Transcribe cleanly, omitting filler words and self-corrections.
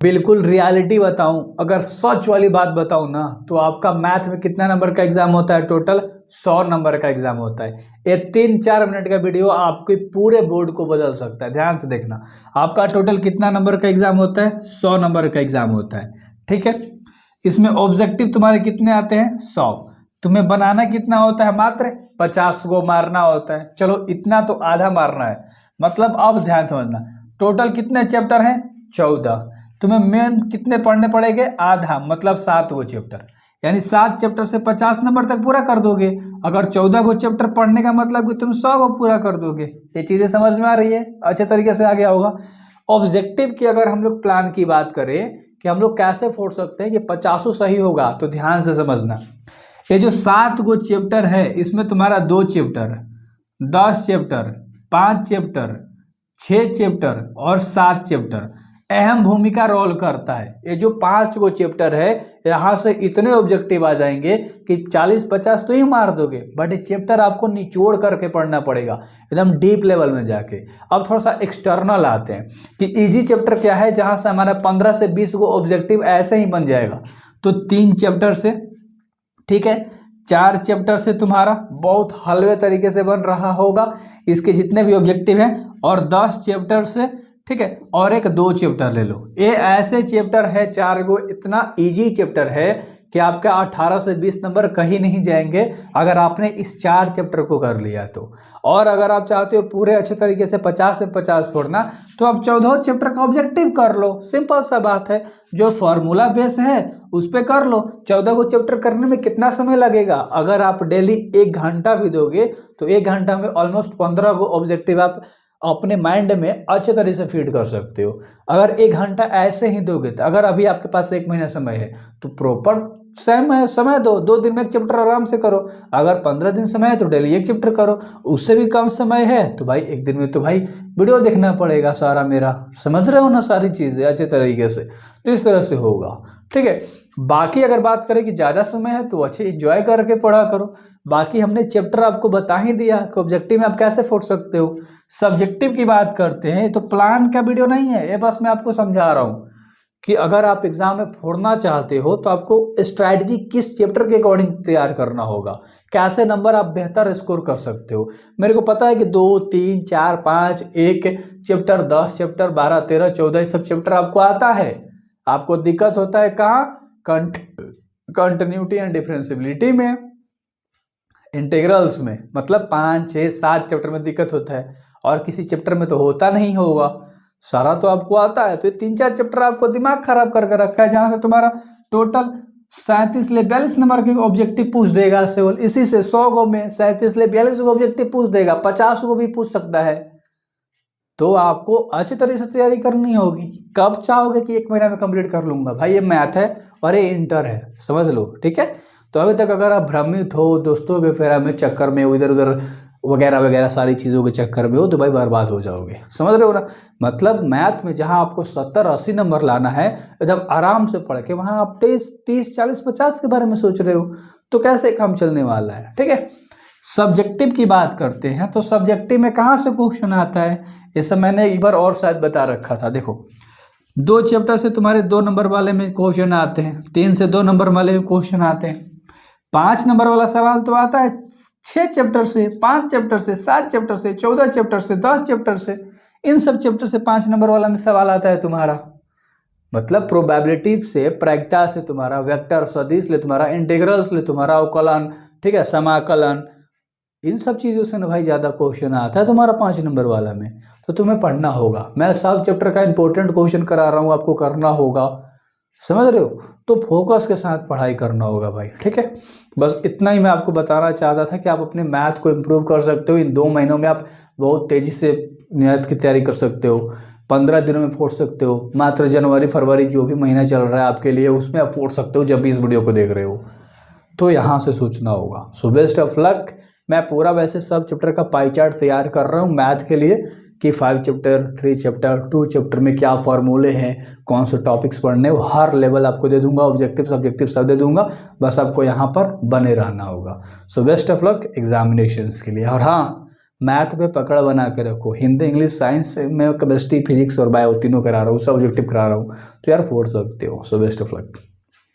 बिल्कुल रियलिटी बताऊं, अगर सच वाली बात बताऊं ना, तो आपका मैथ में कितना नंबर का एग्जाम होता है? टोटल 100 नंबर का एग्जाम होता है। ये 3-4 मिनट का वीडियो आपके पूरे बोर्ड को बदल सकता है। ध्यान से देखना, आपका टोटल कितना नंबर का एग्जाम होता है? 100 नंबर का एग्जाम होता है। ठीक है, इसमें ऑब्जेक्टिव तुम्हारे कितने आते हैं? 100। तुम्हें बनाना कितना होता है? मात्र 50 को मारना होता है। चलो इतना तो आधा मारना है। मतलब अब ध्यान समझना, टोटल कितने चैप्टर हैं? 14। तुम्हें मेन कितने पढ़ने पड़ेंगे? आधा, मतलब 7 गो चैप्टर, यानी 7 चैप्टर से 50 नंबर तक पूरा कर दोगे। अगर 14 गो चैप्टर पढ़ने का मतलब कि तुम 100 को पूरा कर दोगे। ये चीजें समझ में आ रही है? अच्छे तरीके से आ गया होगा। ऑब्जेक्टिव की अगर हम लोग प्लान की बात करें कि हम लोग कैसे फोड़ सकते हैं कि 50 सही होगा, तो ध्यान से समझना, ये जो 7 गो चैप्टर है, इसमें तुम्हारा 2 चैप्टर, 10 चैप्टर, 5 चैप्टर, 6 चैप्टर और 7 चैप्टर अहम भूमिका रोल करता है। ये जो 5 गो चैप्टर है, यहाँ से इतने ऑब्जेक्टिव आ जाएंगे कि 40-50 तो ही मार दोगे, बट ये चैप्टर आपको निचोड़ करके पढ़ना पड़ेगा एकदम डीप लेवल में जाके। अब थोड़ा सा एक्सटर्नल आते हैं कि इजी चैप्टर क्या है, जहाँ से हमारा 15 से 20 गो ऑब्जेक्टिव ऐसे ही बन जाएगा। तो 3 चैप्टर से, ठीक है, 4 चैप्टर से तुम्हारा बहुत हलवे तरीके से बन रहा होगा इसके जितने भी ऑब्जेक्टिव हैं, और 10 चैप्टर से, ठीक है, और एक 2 चैप्टर ले लो। ये ऐसे चैप्टर है 4 गो, इतना इजी चैप्टर है कि आपका 18 से 20 नंबर कहीं नहीं जाएंगे अगर आपने इस 4 चैप्टर को कर लिया तो। और अगर आप चाहते हो पूरे अच्छे तरीके से 50 से 50 फोड़ना, तो आप 14 चैप्टर का ऑब्जेक्टिव कर लो। सिंपल सा बात है, जो फॉर्मूला बेस है उस पर कर लो। 14 को चैप्टर करने में कितना समय लगेगा? अगर आप डेली 1 घंटा भी दोगे तो 1 घंटा में ऑलमोस्ट 15 को ऑब्जेक्टिव आप अपने माइंड में अच्छे तरीके से फीड कर सकते हो। अगर 1 घंटा ऐसे ही दोगे, तो अगर अभी आपके पास 1 महीना समय है तो प्रॉपर समय दो, 2 दिन में 1 चैप्टर आराम से करो। अगर 15 दिन समय है तो डेली 1 चैप्टर करो। उससे भी कम समय है तो भाई 1 दिन में तो भाई वीडियो देखना पड़ेगा सारा मेरा। समझ रहे हो ना सारी चीज़ें अच्छे तरीके से? तो इस तरह से होगा, ठीक है। बाकी अगर बात करें कि ज़्यादा समय है तो अच्छे इंजॉय करके पढ़ा करो। बाकी हमने चैप्टर आपको बता ही दिया कि ऑब्जेक्टिव में आप कैसे फोड़ सकते हो। सब्जेक्टिव की बात करते हैं तो प्लान का वीडियो नहीं है ये, बस मैं आपको समझा रहा हूँ कि अगर आप एग्जाम में फोड़ना चाहते हो तो आपको स्ट्रैटेजी किस चैप्टर के अकॉर्डिंग तैयार करना होगा, कैसे नंबर आप बेहतर स्कोर कर सकते हो। मेरे को पता है कि 2, 3, 4, 5, 1 चैप्टर, 10 चैप्टर, 12, 13, 14 सब चैप्टर आपको आता है। आपको दिक्कत होता है कहाँ? कंटिन्यूटी एंड डिफरेंशियबिलिटी में, इंटीग्रल्स में, मतलब 5, 6, 7 चैप्टर में दिक्कत होता है, और किसी चैप्टर में तो होता नहीं होगा। सारा तो आपको आता है। तो ये 3-4 चैप्टर आपको दिमाग खराब करके रखा है, जहां से तुम्हारा टोटल 37 से 42 नंबर के ऑब्जेक्टिव पूछ देगा। केवल इसी से 100 गो में 37 से 42 को ऑब्जेक्टिव पूछ देगा, 50 को भी पूछ सकता है। तो आपको अच्छी तरह से तैयारी करनी होगी। कब चाहोगे कि 1 महीना में कंप्लीट कर लूंगा? भाई ये मैथ है और ये इंटर है, समझ लो, ठीक है। तो अभी तक अगर आप भ्रमित हो, दोस्तों के फेरा में चक्कर में, इधर उधर वगैरह वगैरह सारी चीज़ों के चक्कर में हो, तो भाई बर्बाद हो जाओगे। समझ रहे हो ना? मतलब मैथ में जहां आपको 70-80 नंबर लाना है, एकदम आराम से पढ़ के, वहां आप 30, 40, 50 के बारे में सोच रहे हो, तो कैसे काम चलने वाला है, ठीक है। सब्जेक्टिव की बात करते हैं तो सब्जेक्टिव में कहाँ से क्वेश्चन आता है, ये सब मैंने एक बार और शायद बता रखा था। देखो, 2 चैप्टर से तुम्हारे 2 नंबर वाले में क्वेश्चन आते हैं, 3 से 2 नंबर वाले में क्वेश्चन आते हैं, 5 नंबर वाला सवाल तो आता है 6 चैप्टर से, 5 चैप्टर से, 7 चैप्टर से, 14 चैप्टर से, 10 चैप्टर से। इन सब चैप्टर से 5 नंबर वाला में सवाल आता है तुम्हारा। मतलब प्रोबेबिलिटी से, प्रायिकता से तुम्हारा, वेक्टर सदिश ले तुम्हारा, इंटीग्रल्स ले तुम्हारा, अवकलन, ठीक है, समाकलन, इन सब चीज़ों से ना भाई ज़्यादा क्वेश्चन आता है तुम्हारा 5 नंबर वाला में। तो तुम्हें पढ़ना होगा। मैं सब चैप्टर का इंपॉर्टेंट क्वेश्चन करा रहा हूँ, आपको करना होगा। समझ रहे हो? तो फोकस के साथ पढ़ाई करना होगा भाई, ठीक है। बस इतना ही मैं आपको बताना चाहता था कि आप अपने मैथ को इम्प्रूव कर सकते हो। इन 2 महीनों में आप बहुत तेज़ी से मैथ की तैयारी कर सकते हो। 15 दिनों में फोड़ सकते हो। मात्र जनवरी फरवरी जो भी महीना चल रहा है आपके लिए, उसमें आप फोड़ सकते हो जब भी इस वीडियो को देख रहे हो। तो यहाँ से सोचना होगा। So best of luck. मैं पूरा वैसे सब चैप्टर का पाई चार्ट तैयार कर रहा हूँ मैथ के लिए कि 5 चैप्टर, 3 चैप्टर, 2 चैप्टर में क्या फॉर्मूले हैं, कौन से टॉपिक्स पढ़ने, वो हर लेवल आपको दे दूंगा, ऑब्जेक्टिव सब्जेक्टिव सब दे दूंगा। बस आपको यहाँ पर बने रहना होगा। So best of luck examinations के लिए। और हाँ, मैथ पे पकड़ बना के रखो, हिंदी इंग्लिश साइंस में केमिस्ट्री फिजिक्स और बायो तीनों करा रहा हूँ, सब ऑब्जेक्टिव करा रहा हूँ, तो यार फोड़ सकते हो। So best of luck.